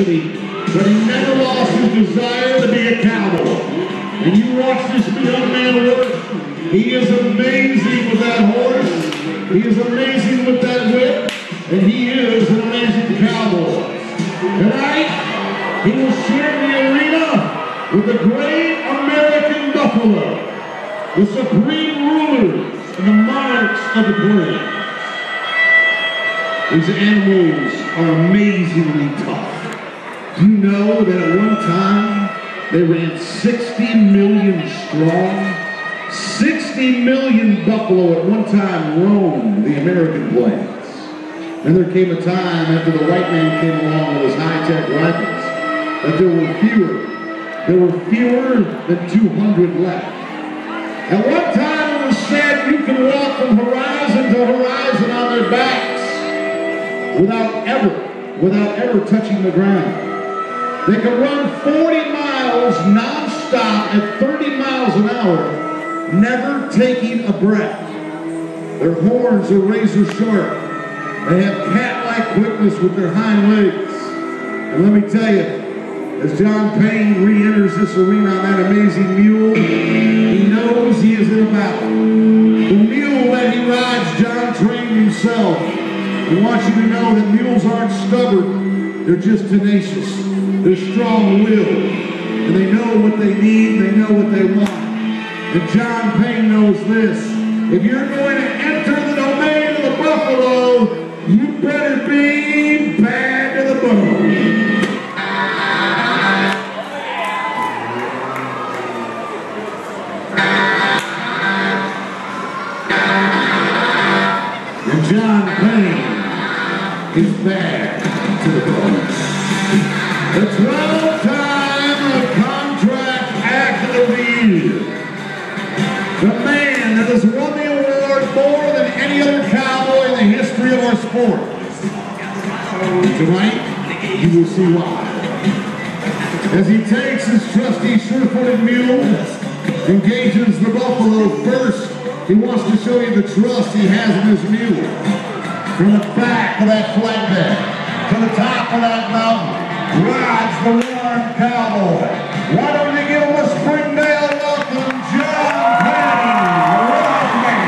adversity, but he never lost his desire to be a cowboy. And you watch this young man work. He is amazing with that horse. He is amazing with that whip. And he is an amazing cowboy. Tonight, he will share the arena with the great American buffalo, the supreme rulers and the monarchs of the plains. These animals are amazingly tough. Do you know that at one time they ran 60 million strong? 60 million buffalo at one time roamed the American plains. And there came a time after the white man came along with his high-tech rifles that there were fewer than 200 left. At one time it was said you can walk from horizon to horizon on their backs without ever touching the ground. They could run 40 miles non-stop at 30 miles an hour, never taking a breath. Their horns are razor sharp. They have cat-like quickness with their hind legs. And let me tell you, as John Payne re-enters this arena on that amazing mule, he knows he is in a battle. The mule that he rides, John trained himself. I want you to know that mules aren't stubborn. They're just tenacious. They're strong-willed. And they know what they need, they know what they want. And John Payne knows this. If you're going to enter the domain of the buffalo, you better be bad to the bone. And John Payne is bad to the bone. The 12-time contract act of the year. The man that has won the award more than any other cowboy in the history of our sport. Tonight, you will see why. As he takes his trusty sure-footed mule, engages the buffalo first, he wants to show you the trust he has in his mule. From the back of that flatbed to the top of that mountain, rides the one-armed cowboy. Why don't you give him a Springdale welcome, John Payne, the one-armed man.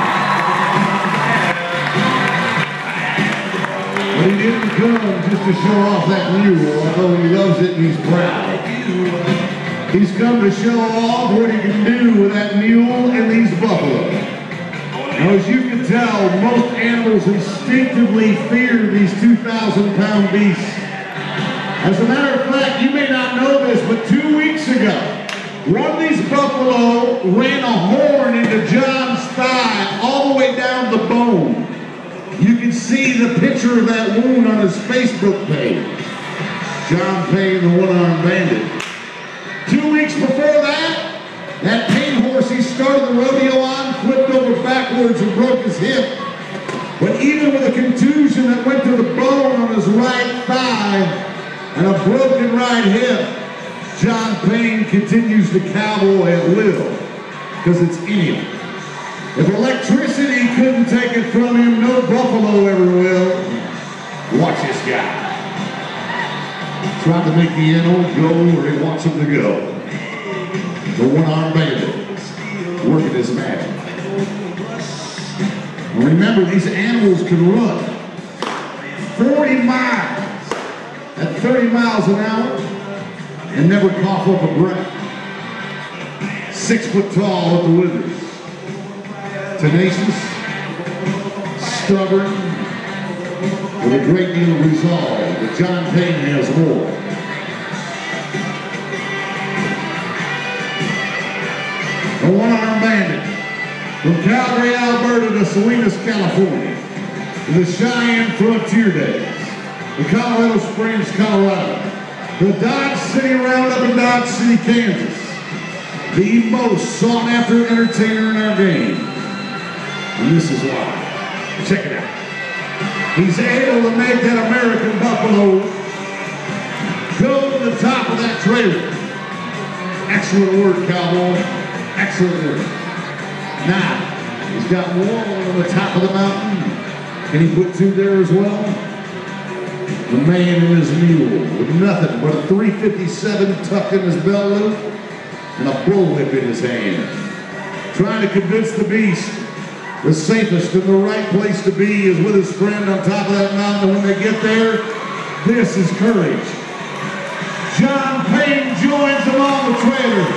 But he didn't come just to show off that mule, although he loves it and he's proud. He's come to show off what he can do with that mule and these buffalo. Now, as you can tell, most animals instinctively fear these 2,000-pound beasts. As a matter of fact, you may not know this, but 2 weeks ago, one of these buffalo ran a horn into John's thigh all the way down the bone. You can see the picture of that wound on his Facebook page. John Payne, the one-armed bandit. 2 weeks before that Payne horse he started the rodeo on flipped over backwards and broke his hip. But even with a contusion that went to the bone on his right thigh, and a broken right hip, John Payne continues to cowboy at will, because it's in him. If electricity couldn't take it from him, no buffalo ever will. Watch this guy. Trying to make the animal go where he wants him to go. The one-armed bandit, working his magic. And remember, these animals can run 40 miles. At 30 miles an hour and never cough up a breath. 6 foot tall at the withers. Tenacious, stubborn, with a great deal of resolve, but John Payne has more. The one-armed bandit. From Calgary, Alberta to Salinas, California. To the Cheyenne Frontier Days. The Colorado Springs, Colorado, the Dodge City Roundup in Dodge City, Kansas, the most sought-after entertainer in our game. And this is why. Check it out. He's able to make that American buffalo go to the top of that trailer. Excellent word, cowboy. Excellent word. Now, he's got more on the top of the mountain. Can he put 2 there as well? The man and his mule with nothing but a 357 tucked in his belt loop and a bullwhip in his hand. Trying to convince the beast the safest and the right place to be is with his friend on top of that mountain. And when they get there, this is courage. John Payne joins them on the trailer.